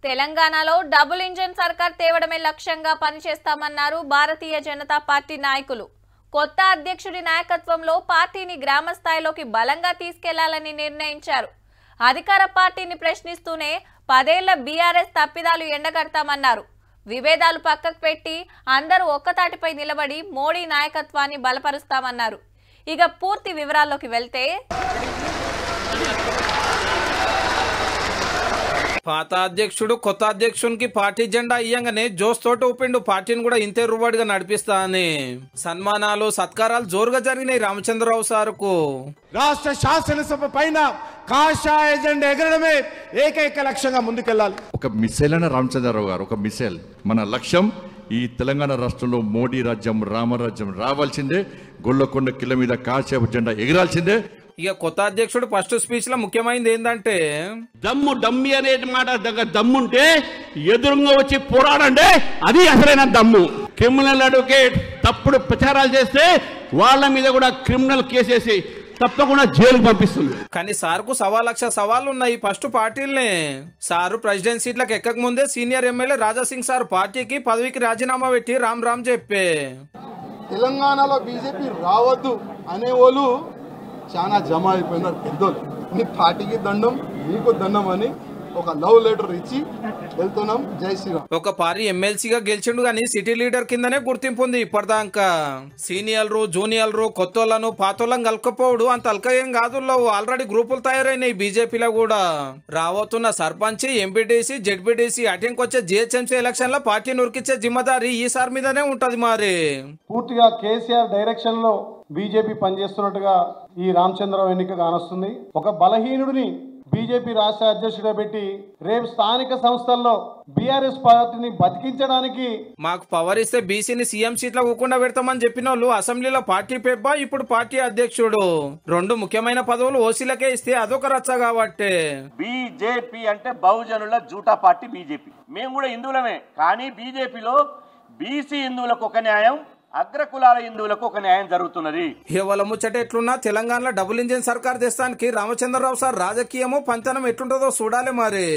తెలంగాణలో double engine సర్కార్ తేవడమే లక్ష్యంగా పనిచేస్తామన్నారు భారతీయ జనతా పార్టీ నాయకులు. కొత్త అధ్యక్షుడి నాయకత్వంలో పార్టీని గ్రామ స్థాయిలోకి బలంగా తీసుకెళ్లాలని నిర్ణయించారు. అధికార పార్టీని ప్రశ్నిస్తూనే 10 ఏళ్ల బీఆర్ఎస్ తప్పిదాలు ఎండగడతామన్నారు. విభేదాలు పక్కకు పెట్టి అందరూ ఒక్కతాటిపై నిలబడి మోడీ నాయకత్వాన్ని బలపరుస్తామన్నారు. ఇక పూర్తి వివరాల్లోకి వెళ్తే పాత అధ్యక్షుడు కొత్త అధ్యక్షునికి పార్టీ జెండా ఇయ్యంగానే జోస్ తోట ఊపిండు. పార్టీని కూడా ఇంతే రువాడిగా నడిపిస్తా అని సన్మానాలు సత్కారాలు జోరుగా జరిగినాయి రామచంద్రరావు సార్కు. రాష్ట్ర శాసనసభ పైన కాషాయ జెండా ఎగరడమే ఏకైక లక్ష్యంగా ముందుకెళ్లాలి. ఒక మిసైల్ అయిన రామచంద్రరావు గారు ఒక మిసైల్. మన లక్ష్యం ఈ తెలంగాణ రాష్ట్రంలో మోడీ రాజ్యం రామరాజ్యం రావాల్సిందే. గొల్లకొండ కిల మీద కాషాయ జెండా ఎగరాల్సిందే. ఇక కొత్త అధ్యక్షుడు ఫస్ట్ స్పీచ్ లో ముఖ్యమైనది ఏంటంటే డమ్మి అనే మాట దగ్గర దమ్ముంటే ఎదురుగా వచ్చి పోరాడండి, అది అసలైన దమ్ము. క్రిమినల్ అడ్వకేట్ తప్పుడు ప్రచారాలు చేస్తే వాళ్ళ మీద కూడా క్రిమినల్ కేసేసి తప్పకుండా జైలుకు పంపిస్తుంది. కానీ సార్కు 1.25 లక్ష సవాళ్ళు ఉన్నాయి. ఫస్ట్ పార్టీలనే సారు ప్రెసిడెంట్ సీట్లకు ఎక్కక ముందే సీనియర్ ఎమ్మెల్యే రాజాసింగ్ సార్ పార్టీకి పదవికి రాజీనామా పెట్టి రామ్ చెప్పే తెలంగాణలో బీజేపీ రావద్దు అనేవాళ్ళు చాలా జమ అయిపోయినారు. పెద్దోళ్ళు మీ పార్టీకి దండం మీకు దండం అని ఒక లవ్ లెటర్ ఇచ్చి వెళ్తున్నాం. జై శ్రీరామ్. ఒక పార్టీ ఎమ్మెల్సీగా గెలిచిండు కానీ సిటీ లీడర్ కిందనే గుర్తింపు ఉంది ఇప్పటిదాకా. సీనియర్లు జూనియర్లు కొత్తోళ్లను పాతోళ్ళని కలకపోవడు అంత అల్క ఏం కాదు. ఆల్రెడీ గ్రూపులు తయారైనాయి బీజేపీలో కూడా. రాబోతున్న సర్పంచ్ ఎంపీటీసీ జెడ్పీటీసీ అటెంకొచ్చే జిహెచ్ఎంసీ ఎలక్షన్ లో పార్టీని ఉరికిచ్చే జిమ్మదారి ఈసారి మీదనే ఉంటది. మరి పూర్తిగా కేసీఆర్ డైరెక్షన్ లో బీజేపీ పనిచేస్తున్నట్టుగా ఈ రామచంద్రరావు ఎన్నిక కానొస్తుంది. ఒక బలహీనుడిని బీజేపీ రాష్ట్ర అధ్యక్షుడిగా పెట్టి రేపు స్థానిక సంస్థల్లో బీఆర్ఎస్ పార్టీని బతికించడానికి మాకు పవర్ ఇస్తే బీసీని సీఎం సీట్లో కూకుండా పెడతామని చెప్పిన వాళ్ళు అసెంబ్లీలో పార్టీ పెబ్బా ఇప్పుడు పార్టీ అధ్యక్షుడు. 2 ముఖ్యమైన పదవులు ఓసీలకే ఇస్తే అదొక రచ్చ కాబట్టి. బీజేపీ అంటే బహుజనుల జూటా పార్టీ బీజేపీ. మేము కూడా హిందువులమే, కానీ బీజేపీలో బీసీ హిందువులకు ఒక న్యాయం, అగ్రకులాల హిందువులకు ఒక న్యాయం జరుగుతున్నది. ఇవాళ ముచ్చట ఎట్లున్నా తెలంగాణలో డబుల్ ఇంజిన్ సర్కార్ తెస్తానికి రామచంద్రరావు సార్ రాజకీయము పంతనం ఎట్లుంటుందో చూడాలి మరి.